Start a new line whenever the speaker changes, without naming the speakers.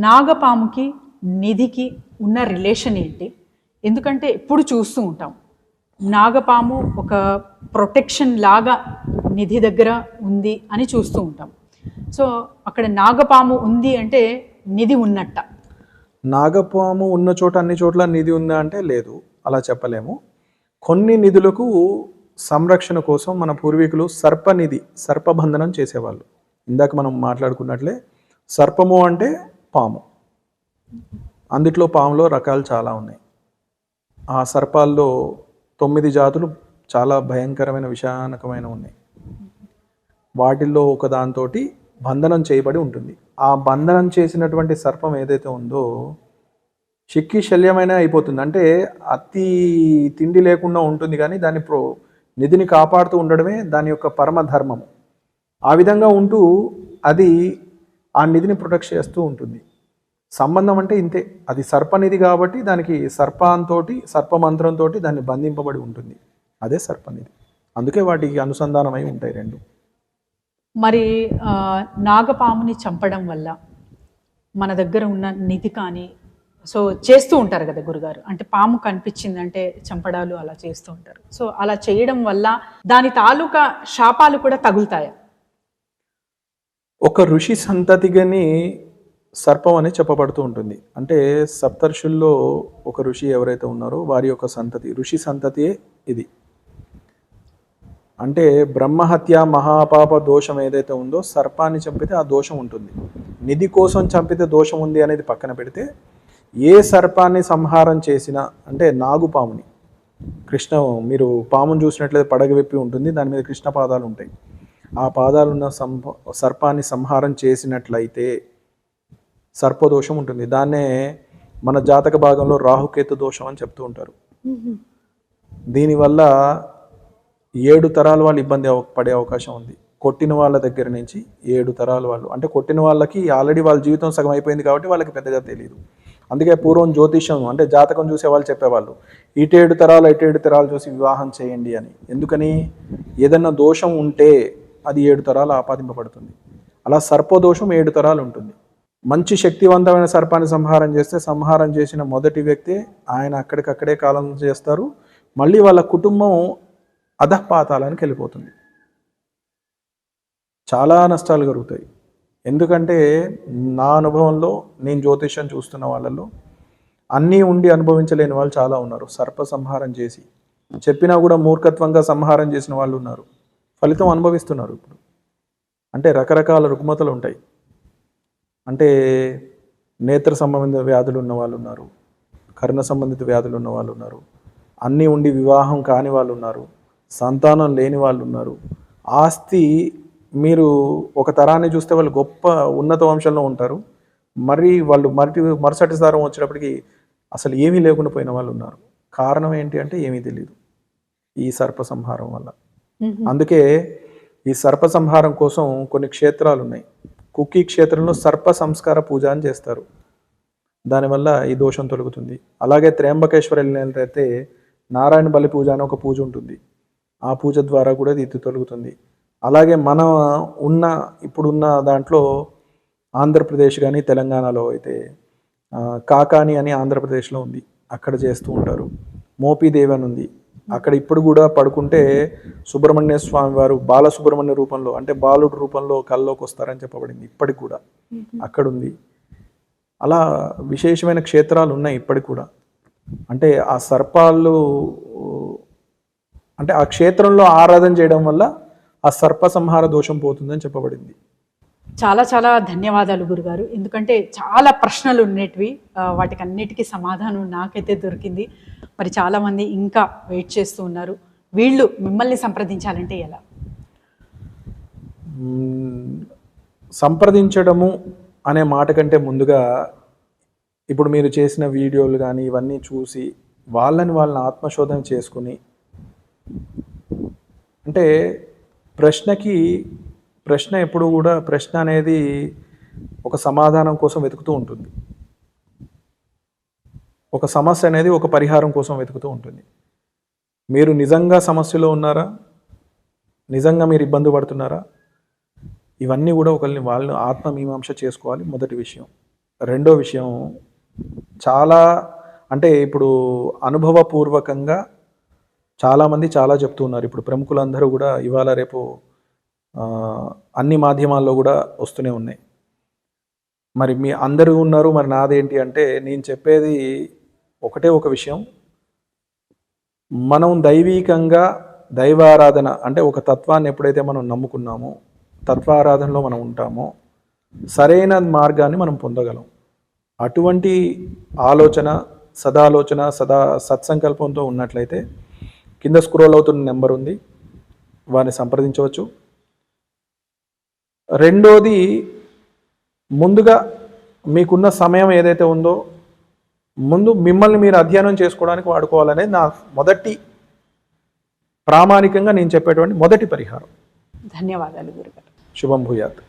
నాగపాముకి నిధికి ఉన్న రిలేషన్ ఏంటి? ఎందుకంటే ఎప్పుడు చూస్తూ ఉంటాం నాగపాము ఒక ప్రొటెక్షన్ లాగా నిధి దగ్గర ఉంది అని చూస్తూ ఉంటాం. సో అక్కడ నాగపాము ఉంది అంటే నిధి ఉన్నట్ట.
నాగపాము ఉన్న చోట అన్ని చోట్ల నిధి ఉందా అంటే లేదు, అలా చెప్పలేము. కొన్ని నిధులకు సంరక్షణ కోసం మన పూర్వీకులు సర్పనిధి, సర్పబంధనం చేసేవాళ్ళు. ఇందాక మనం మాట్లాడుకున్నట్లే సర్పము అంటే పాము, అందుట్లో పాములో రకాలు చాలా ఉన్నాయి. ఆ సర్పాల్లో 9 జాతులు చాలా భయంకరమైన విషానకమైన ఉన్నాయి. వాటిల్లో ఒక దాంతో బంధనం చేయబడి ఉంటుంది. ఆ బంధనం చేసినటువంటి సర్పం ఏదైతే ఉందో చిక్కి శల్యమైన అయిపోతుంది. అంటే అతి తిండి లేకుండా ఉంటుంది, కానీ దాని నిధిని కాపాడుతూ ఉండడమే దాని యొక్క పరమ ధర్మము. ఆ విధంగా ఉంటూ అది ఆ నిధిని ప్రొటెక్ట్ చేస్తూ ఉంటుంది. సంబంధం అంటే ఇంతే, అది సర్పనిధి కాబట్టి దానికి సర్పమంత్రంతో దాన్ని బంధింపబడి ఉంటుంది. అదే సర్పనిధి, అందుకే వాటికి అనుసంధానమై ఉంటాయి రెండు.
మరి నాగపాముని చంపడం వల్ల మన దగ్గర ఉన్న నిధి కానీ సో చేస్తూ ఉంటారు కదా గురుగారు, అంటే పాము కనిపించిందంటే చంపడాలు అలా చేస్తూ ఉంటారు. సో అలా చేయడం వల్ల దాని తాలూకా శాపాలు కూడా తగులుతాయా?
ఒక ఋషి సంతతిగాని సర్పం అని చెప్పబడుతూ ఉంటుంది. అంటే సప్తర్షుల్లో ఒక ఋషి ఎవరైతే ఉన్నారో వారి యొక్క సంతతి, ఋషి సంతతియే ఇది. అంటే బ్రహ్మహత్య మహాపాప దోషం ఏదైతే ఉందో సర్పాన్ని చంపితే ఆ దోషం ఉంటుంది. నిధి కోసం చంపితే దోషం ఉంది అనేది పక్కన పెడితే, ఏ సర్పాన్ని సంహారం చేసినా, అంటే నాగుపాముని, మీరు పామును చూసినట్లయితే పడగ విప్పి ఉంటుంది, దాని మీద కృష్ణ పాదాలు ఉంటాయి. ఆ పాదాలున్న సర్పాన్ని సంహారం చేసినట్లయితే సర్పదోషం ఉంటుంది. దాన్నే మన జాతక భాగంలో రాహుకేతు దోషం అని చెప్తూ ఉంటారు. దీనివల్ల 7 తరాల వాళ్ళు ఇబ్బంది పడే అవకాశం ఉంది. కొట్టిన వాళ్ళ దగ్గర నుంచి 7 తరాల వాళ్ళు, అంటే కొట్టిన వాళ్ళకి ఆల్రెడీ వాళ్ళ జీవితం సగం అయిపోయింది కాబట్టి వాళ్ళకి పెద్దగా తెలియదు. అందుకే పూర్వం జ్యోతిషం అంటే జాతకం చూసే వాళ్ళు చెప్పేవాళ్ళు, ఇటు 7 తరాలు చూసి వివాహం చేయండి అని. ఎందుకని? ఏదన్నా దోషం ఉంటే అది 7 తరాలు ఆపాదింపబడుతుంది. అలా సర్పదోషం 7 తరాలు ఉంటుంది. మంచి శక్తివంతమైన సర్పాన్ని సంహారం చేస్తే సంహారం చేసిన మొదటి వ్యక్తి ఆయన అక్కడికక్కడే కాలం చేస్తారు. మళ్ళీ వాళ్ళ కుటుంబం అధఃపాతాలానికి వెళ్ళిపోతుంది. చాలా నష్టాలు కలుగుతాయి. ఎందుకంటే నా అనుభవంలో, నేను జ్యోతిష్యం చూస్తున్న వాళ్ళల్లో అన్నీ ఉండి అనుభవించలేని వాళ్ళు చాలా ఉన్నారు. సర్ప సంహారం చేసి చెప్పినా కూడా మూర్ఖత్వంగా సంహారం చేసిన వాళ్ళు ఉన్నారు, ఫలితం అనుభవిస్తున్నారు ఇప్పుడు. అంటే రకరకాల రుగ్మతలు ఉంటాయి. అంటే నేత్ర సంబంధిత వ్యాధులు ఉన్న వాళ్ళు ఉన్నారు, కర్ణ సంబంధిత వ్యాధులు ఉన్న వాళ్ళు ఉన్నారు, అన్నీ ఉండి వివాహం కాని వాళ్ళు ఉన్నారు, సంతానం లేని వాళ్ళు ఉన్నారు. ఆస్తి మీరు ఒక తరాన్ని చూస్తే వాళ్ళు గొప్ప ఉన్నత వంశంలో ఉంటారు, మరి వాళ్ళు మరుసటి తరం వచ్చేటప్పటికి అసలు ఏమీ లేకుండా పోయిన వాళ్ళు ఉన్నారు. కారణం ఏంటి అంటే ఏమీ తెలియదు, ఈ సర్ప సంహారం వల్ల. అందుకే ఈ సర్ప సంహారం కోసం కొన్ని క్షేత్రాలు ఉన్నాయి. కుక్కీ క్షేత్రంలో సర్ప సంస్కార పూజ అని చేస్తారు, దానివల్ల ఈ దోషం తొలగుతుంది. అలాగే త్రయంబకేశ్వర వెళ్ళినట్లయితే నారాయణ బలి పూజ అని ఒక పూజ ఉంటుంది, ఆ పూజ ద్వారా కూడా ఇది తొలగుతుంది. అలాగే మనం ఇప్పుడున్న దాంట్లో ఆంధ్రప్రదేశ్ కానీ తెలంగాణలో అయితే కాకాని అని ఆంధ్రప్రదేశ్లో ఉంది, అక్కడ చేస్తూ ఉంటారు. మోపీదేవి అని ఉంది, అక్కడ ఇప్పుడు కూడా పడుకుంటే సుబ్రహ్మణ్య స్వామి వారు బాలసుబ్రహ్మణ్య రూపంలో, అంటే బాలుడు రూపంలో కల్లోకి వస్తారని చెప్పబడింది. ఇప్పటికి కూడా అక్కడ ఉంది. అలా విశేషమైన క్షేత్రాలు ఉన్నాయి ఇప్పటికి కూడా. అంటే ఆ సర్పాలు, అంటే ఆ క్షేత్రంలో ఆరాధన చేయడం వల్ల ఆ సర్ప సంహార దోషం పోతుందని చెప్పబడింది.
చాలా చాలా ధన్యవాదాలు గురుగారు, ఎందుకంటే చాలా ప్రశ్నలు ఉండేటివి, వాటికి అన్నిటికీ సమాధానం నాకైతే దొరికింది. మరి చాలామంది ఇంకా వెయిట్ చేస్తూ ఉన్నారు. వీళ్ళు మిమ్మల్ని సంప్రదించాలంటే ఎలా?
సంప్రదించడము అనే మాట కంటే ముందుగా ఇప్పుడు మీరు చేసిన వీడియోలు కానీ ఇవన్నీ చూసి వాళ్ళని ఆత్మశోధన చేసుకుని, అంటే ప్రశ్న ఎప్పుడు కూడా, ప్రశ్న అనేది ఒక సమాధానం కోసం వెతుకుతూ ఉంటుంది, ఒక సమస్య అనేది ఒక పరిహారం కోసం వెతుకుతూ ఉంటుంది. మీరు నిజంగా సమస్యలో ఉన్నారా? నిజంగా మీరు ఇబ్బంది పడుతున్నారా? ఇవన్నీ కూడా వాళ్ళు ఆత్మమీమాంస చేసుకోవాలి. మొదటి విషయం. రెండో విషయం, చాలా అంటే ఇప్పుడు అనుభవపూర్వకంగా చాలామంది చాలా చెప్తూ ఉన్నారు. ఇప్పుడు ప్రముఖులందరూ కూడా ఇవాళ రేపు ఆ, అన్ని మాధ్యమాల్లో కూడా వస్తూనే ఉన్నాయి. మరి మీ అందరూ ఉన్నారు, మరి నాదేంటి అంటే నేను చెప్పేది ఒకటే ఒక విషయం. మనం దైవీకంగా దైవారాధన అంటే ఒక తత్వాన్ని ఎప్పుడైతే మనం నమ్ముకున్నామో, తత్వారాధనలో మనం ఉంటామో, సరైన మార్గాన్ని మనం పొందగలం. అటువంటి ఆలోచన, సదాలోచన, సత్సంకల్పంతో ఉన్నట్లయితే కింద స్క్రోల్ అవుతున్న నెంబర్ ఉంది, వారిని సంప్రదించవచ్చు. రెండోది, ముందుగా మీకున్న సమయం ఏదైతే ఉందో ముందు మిమ్మల్ని మీరు అధ్యయనం చేసుకోవడానికి వాడుకోవాలనేది నా మొదటి, ప్రామాణికంగా నేను చెప్పేటువంటి మొదటి పరిహారం.
ధన్యవాదాలు గురుగారు.
శుభం భూయాత్.